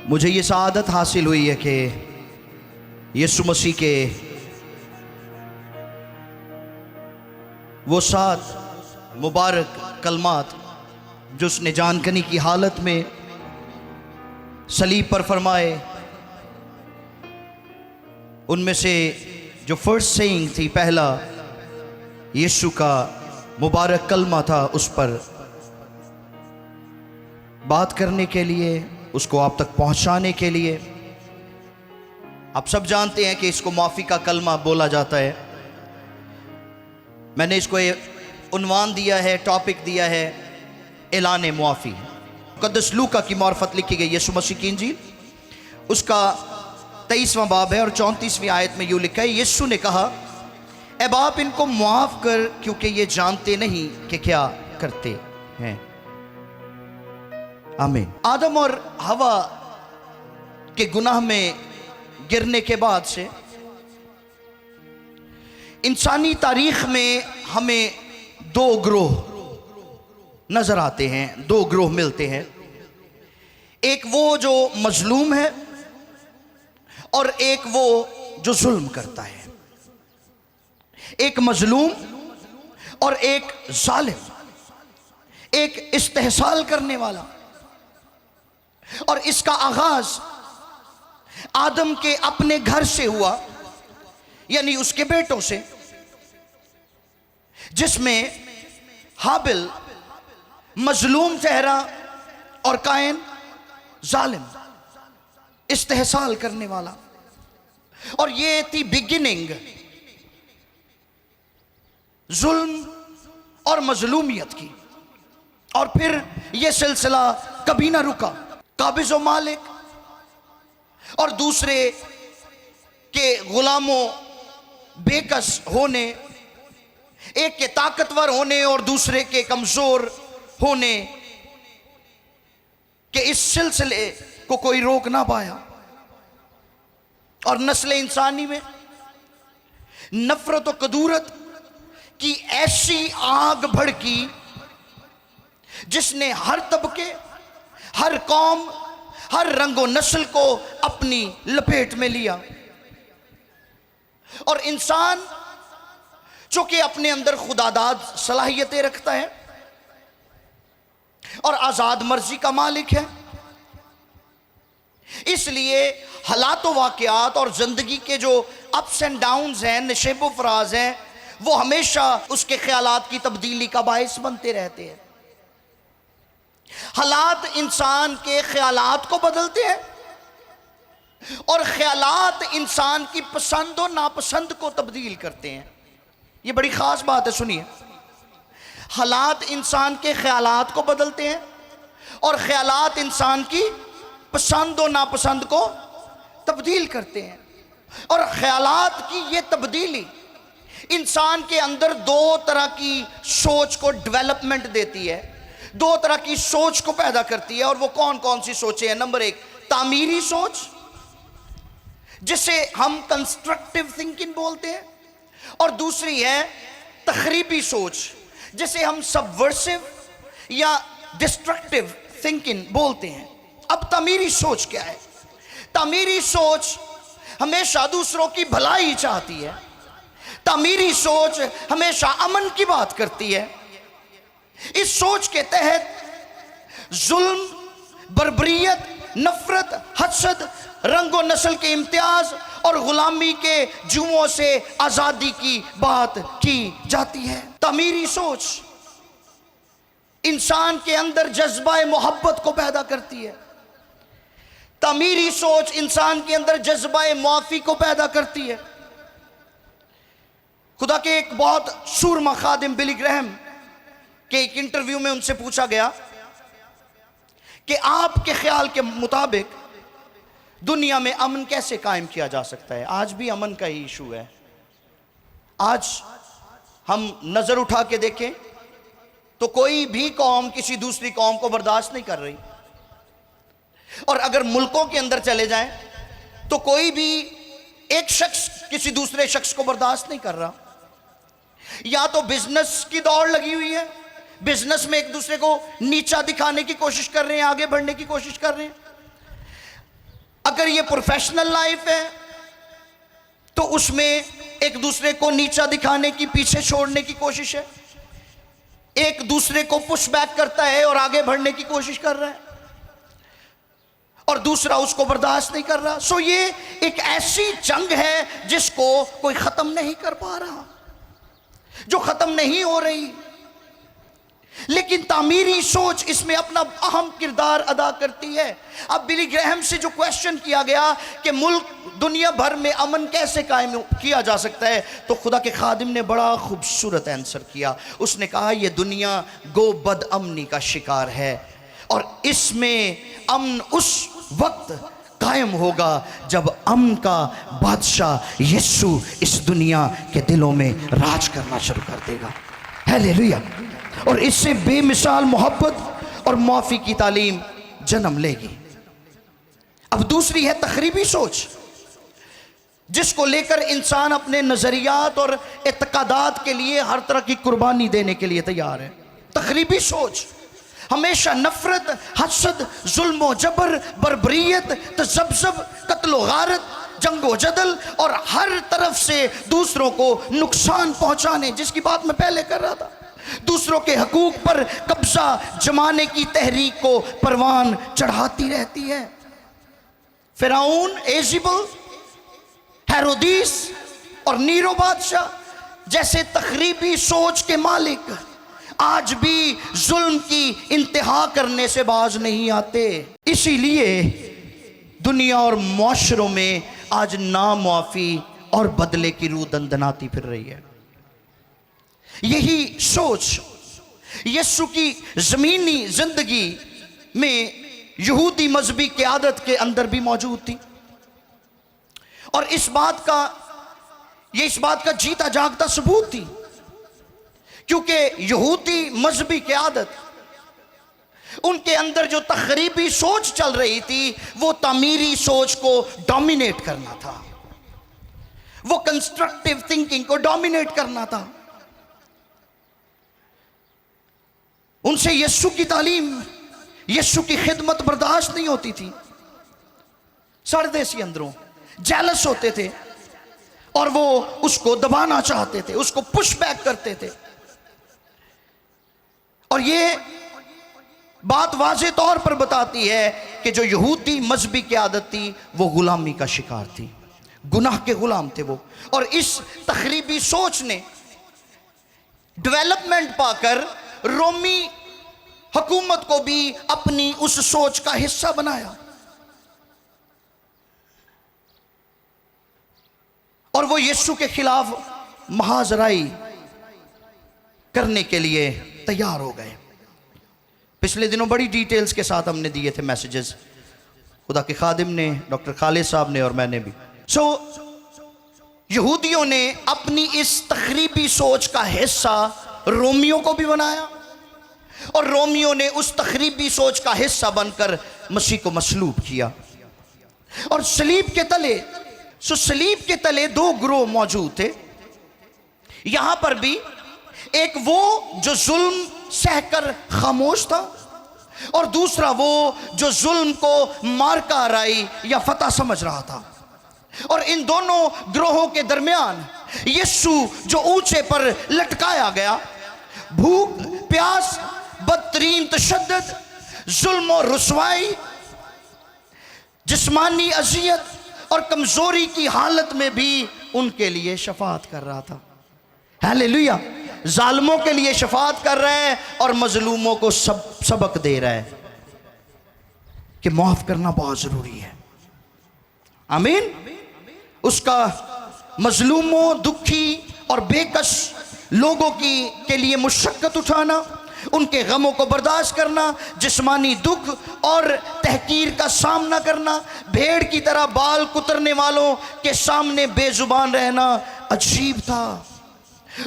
मुझे ये सआदत हासिल हुई है कि यीशु मसीह के वो 7 मुबारक कलमात जो उसने जानकनी की हालत में सलीब पर फरमाए, उनमें से जो फर्स्ट सेइंग थी, पहला यीशु का मुबारक कलमा था, उस पर बात करने के लिए, उसको आप तक पहुंचाने के लिए। आप सब जानते हैं कि इसको माफ़ी का कलमा बोला जाता है। मैंने इसको उन्वान दिया है, टॉपिक दिया है, ऐलान मुआफ़ी। मुक़द्दस लूका की मार्फत लिखी गई यीशु मसीह की इंजील, उसका 23वां बाब है और 34वीं आयत में यूँ लिखा है, यीशु ने कहा, ए बाप, इनको मुआफ़ कर, क्योंकि ये जानते नहीं कि क्या करते हैं। आमीन। आदम और हवा के गुनाह में गिरने के बाद से इंसानी तारीख में हमें 2 ग्रोह नजर आते हैं, 2 ग्रोह मिलते हैं। एक वो जो मजलूम है और एक वो जो जुल्म करता है। एक मजलूम और एक जालिम, एक इस्तेहसाल करने वाला। और इसका आगाज आदम के अपने घर से हुआ, यानी उसके बेटों से, जिसमें हाबिल मजलूम ठहरा और कायन जालिम, इस्तेहसाल करने वाला। और ये थी बिगिनिंग जुल्म और मजलूमियत की। और फिर यह सिलसिला कभी ना रुका। काबिज व मालिक और दूसरे के गुलामों बेकस होने, एक के ताकतवर होने और दूसरे के कमजोर होने के इस सिलसिले को कोई रोक ना पाया। और नस्ल इंसानी में नफरत और कदूरत की ऐसी आग भड़की जिसने हर तबके, हर कौम, हर रंगो नस्ल को अपनी लपेट में लिया। और इंसान चूंकि अपने अंदर खुदादाद सलाहियतें रखता है और आजाद मर्जी का मालिक है, इसलिए हालात व वाक़यात और जिंदगी के जो अप्स एंड डाउन्स हैं, नशेब व फराज हैं, वो हमेशा उसके ख्यालात की तब्दीली का बायस बनते रहते हैं। हालात इंसान के ख्यालात को बदलते हैं और ख्यालात इंसान की पसंद और नापसंद को तब्दील करते हैं। यह बड़ी खास बात है, सुनिए। हालात इंसान के ख्यालात को बदलते हैं और ख्यालात इंसान की पसंद और नापसंद को तब्दील करते हैं। और ख्यालात की यह तब्दीली इंसान के अंदर 2 तरह की सोच को डेवलपमेंट देती है, 2 तरह की सोच को पैदा करती है। और वो कौन कौन सी सोचें हैं? नंबर 1 तामीरी सोच, जिसे हम कंस्ट्रक्टिव थिंकिंग बोलते हैं, और दूसरी है तखरीबी सोच, जिसे हम सबवर्सिव या डिस्ट्रक्टिव थिंकिंग बोलते हैं। अब तामीरी सोच क्या है? तामीरी सोच हमेशा दूसरों की भलाई चाहती है। तामीरी सोच हमेशा अमन की बात करती है। इस सोच के तहत जुल्म, बर्बरियत, नफरत, हसद, रंगो नस्ल के इम्तियाज और गुलामी के जुओं से आजादी की बात की जाती है। तामीरी सोच इंसान के अंदर जज्बा मोहब्बत को पैदा करती है। तामीरी सोच इंसान के अंदर जज्बा मुआफ़ी को पैदा करती है। खुदा के एक बहुत सूरमा खादिम बिली ग्रैहम के एक इंटरव्यू में उनसे पूछा गया कि आपके ख्याल के मुताबिक दुनिया में अमन कैसे कायम किया जा सकता है? आज भी अमन का ही इशू है। आज हम नजर उठा के देखें तो कोई भी कौम किसी दूसरी कौम को बर्दाश्त नहीं कर रही। और अगर मुल्कों के अंदर चले जाएं तो कोई भी एक शख्स किसी दूसरे शख्स को बर्दाश्त नहीं कर रहा। या तो बिजनेस की दौड़ लगी हुई है, बिजनेस में एक दूसरे को नीचा दिखाने की कोशिश कर रहे हैं, आगे बढ़ने की कोशिश कर रहे हैं। अगर ये प्रोफेशनल लाइफ है तो उसमें एक दूसरे को नीचा दिखाने की, पीछे छोड़ने की कोशिश है, एक दूसरे को पुश बैक करता है और आगे बढ़ने की कोशिश कर रहा है, और दूसरा उसको बर्दाश्त नहीं कर रहा। सो ये एक ऐसी जंग है जिसको कोई खत्म नहीं कर पा रहा, जो खत्म नहीं हो रही। लेकिन तामीरी सोच इसमें अपना अहम किरदार अदा करती है। अब बिली ग्रैहम से जो क्वेश्चन किया गया कि मुल्क दुनिया भर में अमन कैसे कायम किया जा सकता है, तो खुदा के खादिम ने बड़ा खूबसूरत आंसर किया। उसने कहा यह दुनिया गो बद अमनी का शिकार है, और इसमें अमन उस वक्त कायम होगा जब अमन का बादशाह यीशु इस दुनिया के दिलों में राज करना शुरू कर देगा। हालेलुया। और इससे बेमिसाल मोहब्बत और माफ़ी की तालीम जन्म लेगी। अब दूसरी है तखरीबी सोच, जिसको लेकर इंसान अपने नज़रियात और एतकादात के लिए हर तरह की कुर्बानी देने के लिए तैयार है। तखरीबी सोच हमेशा नफरत, हसद, जुल्म जबर, बर्बरियत, तज़ब्ज़ब, कत्ल गारत, जंगो जदल और हर तरफ से दूसरों को नुकसान पहुंचाने, जिसकी बात मैं पहले कर रहा था, दूसरों के हकूक पर कब्जा जमाने की तहरीक को परवान चढ़ाती रहती है। फिरौन, एजिबल, हेरोदिस और नीरो बादशाह जैसे तखरीबी सोच के मालिक आज भी जुल्म की इंतहा करने से बाज नहीं आते। इसीलिए दुनिया और मुआशरों में आज नामुआफी और बदले की रूह दंदनाती फिर रही है। यही सोच यीशु की ज़मीनी ज़िंदगी में यहूदी मजहबी क़यादत के अंदर भी मौजूद थी, और इस बात का जीता जागता सबूत थी, क्योंकि यहूदी मजहबी क़यादत, उनके अंदर जो तखरीबी सोच चल रही थी वो तामीरी सोच को डोमिनेट करना था, वो कंस्ट्रक्टिव थिंकिंग को डोमिनेट करना था। उनसे यीशु की तालीम, यीशु की खिदमत बर्दाश्त नहीं होती थी। सरदेसी अंदरों जेलस होते थे और वो उसको दबाना चाहते थे, उसको पुश बैक करते थे। और ये बात वाज़े तौर पर बताती है कि जो यहूदी मजहबी क़यादत थी वो गुलामी का शिकार थी, गुनाह के गुलाम थे वो। और इस तखरीबी सोच ने डेवलपमेंट पाकर रोमी हुकूमत को भी अपनी उस सोच का हिस्सा बनाया, और वो यीशु के खिलाफ महाजराई करने के लिए तैयार हो गए। पिछले दिनों बड़ी डिटेल्स के साथ हमने दिए थे मैसेजेस, खुदा के खादिम ने, डॉक्टर खालिद साहब ने और मैंने भी। यहूदियों ने अपनी इस तखरीबी सोच का हिस्सा रोमियों को भी बनाया, और रोमियों ने उस तखरीबी सोच का हिस्सा बनकर मसीह को मसलूब किया। और सलीब के तले दो ग्रोह मौजूद थे। यहां पर भी एक वो जो जुल्म सहकर खामोश था, और दूसरा वो जो जुल्म को मार्का आराई या फतह समझ रहा था। और इन दोनों ग्रोहों के दरमियान यीशु जो ऊंचे पर लटकाया गया, भूख प्यास, बदतरीन तशद्दुद, जुल्म और रुसवाई, जिस्मानी अजियत और कमजोरी की हालत में भी उनके लिए शफाअत कर रहा था। हालेलुया। जालिमों के लिए शफाअत कर रहा है और मजलूमों को सबक दे रहा है कि माफ करना बहुत जरूरी है। आमीन। उसका मजलूमों, दुखी और बेकस लोगों के लिए मुशक्कत उठाना, उनके गमों को बर्दाश्त करना, जिस्मानी दुख और तहकीर का सामना करना, भेड़ की तरह बाल कुतरने वालों के सामने बेजुबान रहना अजीब था।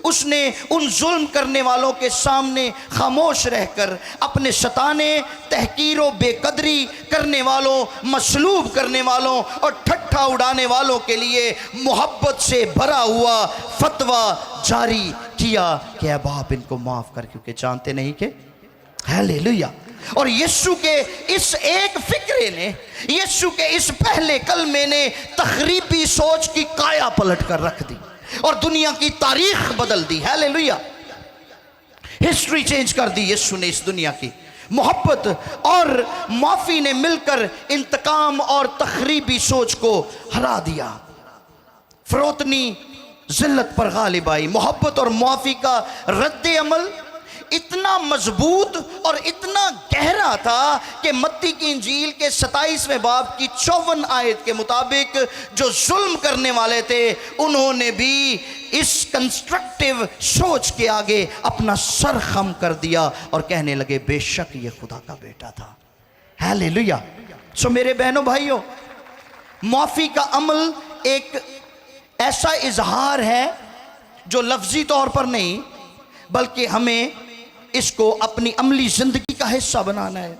उसने उन जुल्म करने वालों के सामने खामोश रहकर अपने सताने, तहकीर और बेकदरी करने वालों, मसलूब करने वालों और ठट्ठा उड़ाने वालों के लिए मोहब्बत से भरा हुआ फतवा जारी किया कि अब आप इनको माफ़ कर, क्योंकि जानते नहीं कि। हालेलुया। और यीशु के इस एक फिक्रे ने, यीशु के इस पहले कलमे ने तखरीबी सोच की काया पलट कर रख दी और दुनिया की तारीख बदल दी। हालेलुया, हिस्ट्री चेंज कर दी यीशु ने इस दुनिया की। मोहब्बत और माफी ने मिलकर इंतकाम और तखरीबी सोच को हरा दिया। फरोतनी जिल्लत पर गालिब आई। मोहब्बत और माफी का रद्द अमल इतना मजबूत और इतना गहरा था कि मत्ती की इंजील के 27वें बाब की 54 आयत के मुताबिक जो जुल्म करने वाले थे उन्होंने भी इस कंस्ट्रक्टिव सोच के आगे अपना सर खम कर दिया और कहने लगे बेशक ये खुदा का बेटा था। हालेलुया। सो मेरे बहनों भाइयों, माफी का अमल एक ऐसा इजहार है जो लफ्जी तौर पर नहीं बल्कि हमें इसको अपनी अमली जिंदगी का हिस्सा बनाना है।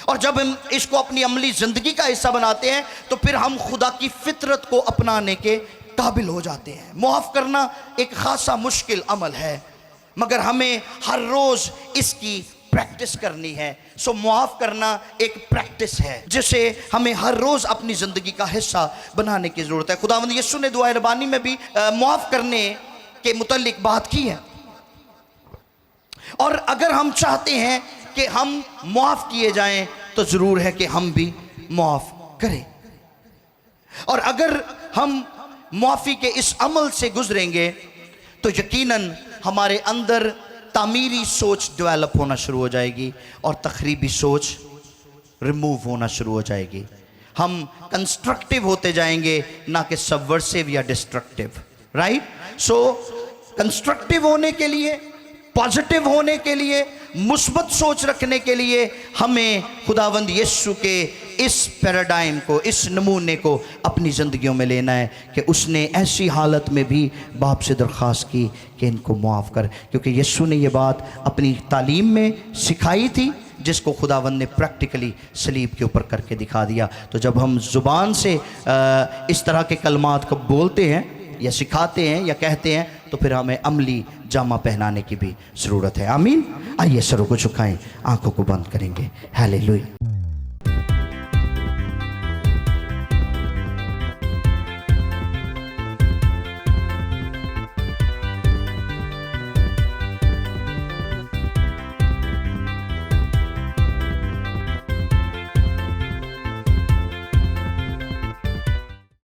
और जब हम इसको अपनी अमली जिंदगी का हिस्सा बनाते हैं तो फिर हम खुदा की फितरत को अपनाने के काबिल हो जाते हैं। मुआफ़ करना एक खासा मुश्किल अमल है मगर हमें हर रोज़ इसकी प्रैक्टिस करनी है। सो मुआफ़ करना एक प्रैक्टिस है जिसे हमें हर रोज़ अपनी ज़िंदगी का हिस्सा बनाने की ज़रूरत है। खुदावंद यीशु ने दुआ रबानी में भी मुआफ़ करने के मुतल्लिक बात की है। और अगर हम चाहते हैं कि हम मुआफ़ किए जाएं तो ज़रूर है कि हम भी मुआफ़ करें। और अगर हम मुआफ़ी के इस अमल से गुजरेंगे तो यकीनन हमारे अंदर तामीरी सोच डेवलप होना शुरू हो जाएगी और तखरीबी सोच रिमूव होना शुरू हो जाएगी। हम कंस्ट्रक्टिव होते जाएंगे ना कि सबवर्सिव या डिस्ट्रक्टिव। राइट। सो कंस्ट्रक्टिव होने के लिए, पॉजिटिव होने के लिए, मुस्बत सोच रखने के लिए हमें खुदावंद यीशु के इस पैराडाइम को, इस नमूने को अपनी ज़िंदगियों में लेना है कि उसने ऐसी हालत में भी बाप से दरख्वास्त की कि इनको मुआफ़ कर, क्योंकि यीशु ने ये बात अपनी तालीम में सिखाई थी जिसको खुदावंद ने प्रैक्टिकली सलीब के ऊपर करके दिखा दिया। तो जब हम ज़ुबान से इस तरह के कलमात को बोलते हैं या सिखाते हैं या कहते हैं तो फिर हमें अमली जामा पहनाने की भी ज़रूरत है। आमीन। आइए सरों को झुकाएं, आंखों को बंद करेंगे। हालेलुया।